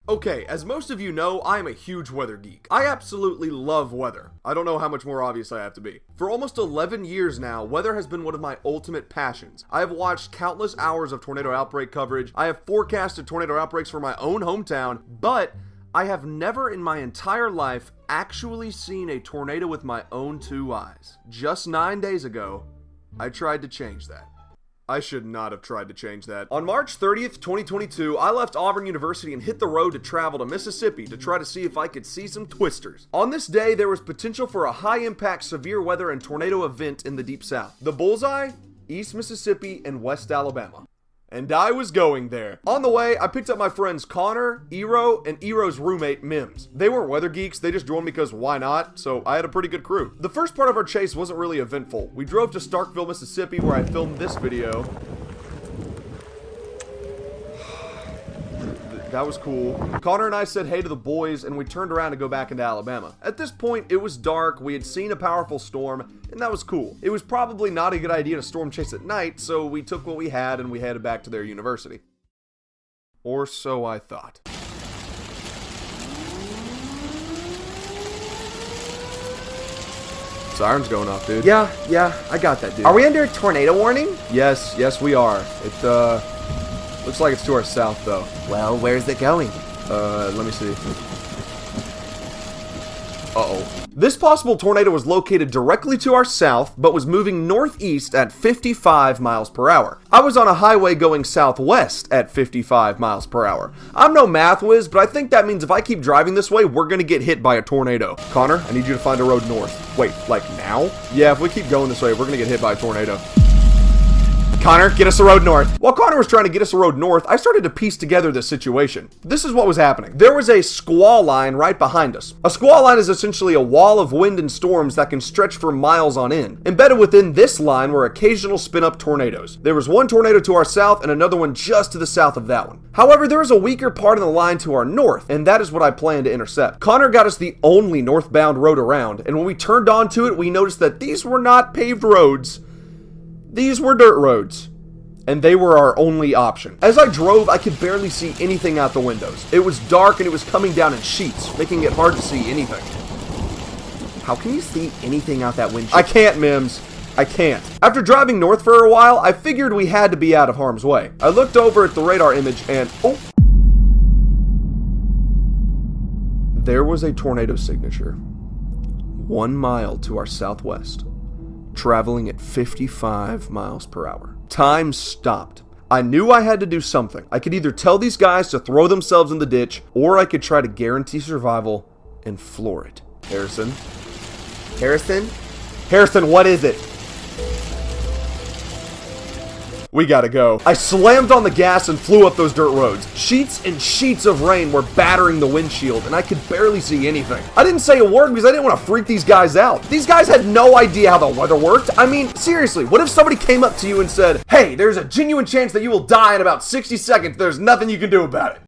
Okay, as most of you know, I am a huge weather geek. I absolutely love weather. I don't know how much more obvious I have to be. For almost 11 years now, weather has been one of my ultimate passions. I have watched countless hours of tornado outbreak coverage. I have forecasted tornado outbreaks for my own hometown, but I have never in my entire life actually seen a tornado with my own two eyes. Just 9 days ago, I tried to change that. I should not have tried to change that. On March 30th, 2022, I left Auburn University and hit the road to travel to Mississippi to try to see if I could see some twisters. On this day, there was potential for a high-impact severe weather and tornado event in the Deep South. The bullseye? East Mississippi and West Alabama. And I was going there. On the way, I picked up my friends Connor, Ero, and Ero's roommate, Mims. They weren't weather geeks, they just joined me because why not? So I had a pretty good crew. The first part of our chase wasn't really eventful. We drove to Starkville, Mississippi, where I filmed this video. That was cool. Connor and I said hey to the boys, and we turned around to go back into Alabama. At this point, it was dark, we had seen a powerful storm, and that was cool. It was probably not a good idea to storm chase at night, so we took what we had and we headed back to their university. Or so I thought. Siren's going off, dude. Yeah, I got that, dude. Are we under a tornado warning? Yes, we are. It, looks like it's to our south, though. Well, where's it going? Let me see. Uh-oh. This possible tornado was located directly to our south, but was moving northeast at 55 miles per hour. I was on a highway going southwest at 55 miles per hour. I'm no math whiz, but I think that means if I keep driving this way, we're gonna get hit by a tornado. Connor, I need you to find a road north. Wait, like now? Yeah, if we keep going this way, we're gonna get hit by a tornado. Connor, get us a road north. While Connor was trying to get us a road north, I started to piece together this situation. This is what was happening. There was a squall line right behind us. A squall line is essentially a wall of wind and storms that can stretch for miles on end. Embedded within this line were occasional spin-up tornadoes. There was one tornado to our south and another one just to the south of that one. However, there was a weaker part of the line to our north, and that is what I planned to intercept. Connor got us the only northbound road around, and when we turned onto it, we noticed that these were not paved roads. These were dirt roads, and they were our only option. As I drove, I could barely see anything out the windows. It was dark and it was coming down in sheets, making it hard to see anything. How can you see anything out that windshield? I can't, Mims. I can't. After driving north for a while, I figured we had to be out of harm's way. I looked over at the radar image and, oh! There was a tornado signature. 1 mile to our southwest. Traveling at 55 miles per hour. Time stopped. I knew I had to do something. I could either tell these guys to throw themselves in the ditch, or I could try to guarantee survival and floor it. Harrison? Harrison, what is it? We gotta go. I slammed on the gas and flew up those dirt roads. Sheets and sheets of rain were battering the windshield, and I could barely see anything. I didn't say a word because I didn't want to freak these guys out. These guys had no idea how the weather worked. I mean, seriously, what if somebody came up to you and said, hey, there's a genuine chance that you will die in about 60 seconds. There's nothing you can do about it.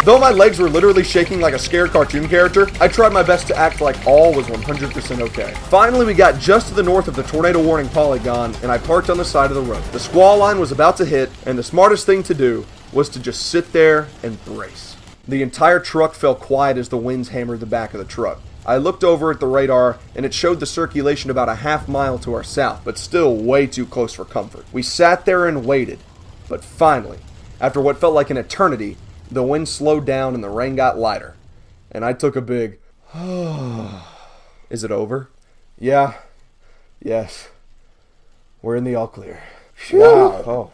Though my legs were literally shaking like a scared cartoon character, I tried my best to act like all was 100% okay. Finally, we got just to the north of the tornado warning polygon, and I parked on the side of the road. The squall line was about to hit, and the smartest thing to do was to just sit there and brace. The entire truck fell quiet as the winds hammered the back of the truck. I looked over at the radar, and it showed the circulation about a half mile to our south, but still way too close for comfort. We sat there and waited, but finally, after what felt like an eternity, the wind slowed down and the rain got lighter. And I took a big, Is it over? Yeah. Yes. We're in the all clear. Wow. Oh.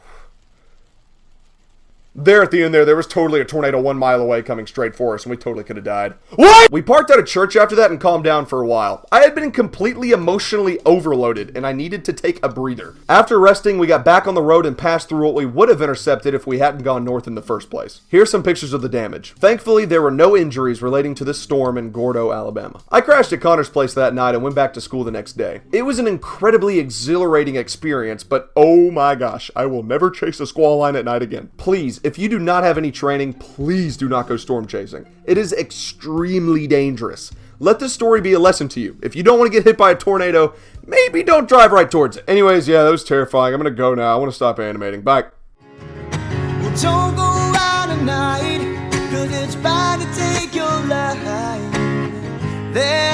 There at the end there was totally a tornado 1 mile away coming straight for us, and we totally could have died. What? We parked at a church after that and calmed down for a while. I had been completely emotionally overloaded, and I needed to take a breather. After resting, we got back on the road and passed through what we would have intercepted if we hadn't gone north in the first place. Here's some pictures of the damage. Thankfully, there were no injuries relating to this storm in Gordo, Alabama. I crashed at Connor's place that night and went back to school the next day. It was an incredibly exhilarating experience, but oh my gosh, I will never chase a squall line at night again. Please, if you do not have any training, please do not go storm chasing. It is extremely dangerous. Let this story be a lesson to you. If you don't want to get hit by a tornado, maybe don't drive right towards it. Anyways, yeah, that was terrifying. I'm gonna go now. I want to stop animating. Bye. Well, don't go out at night. There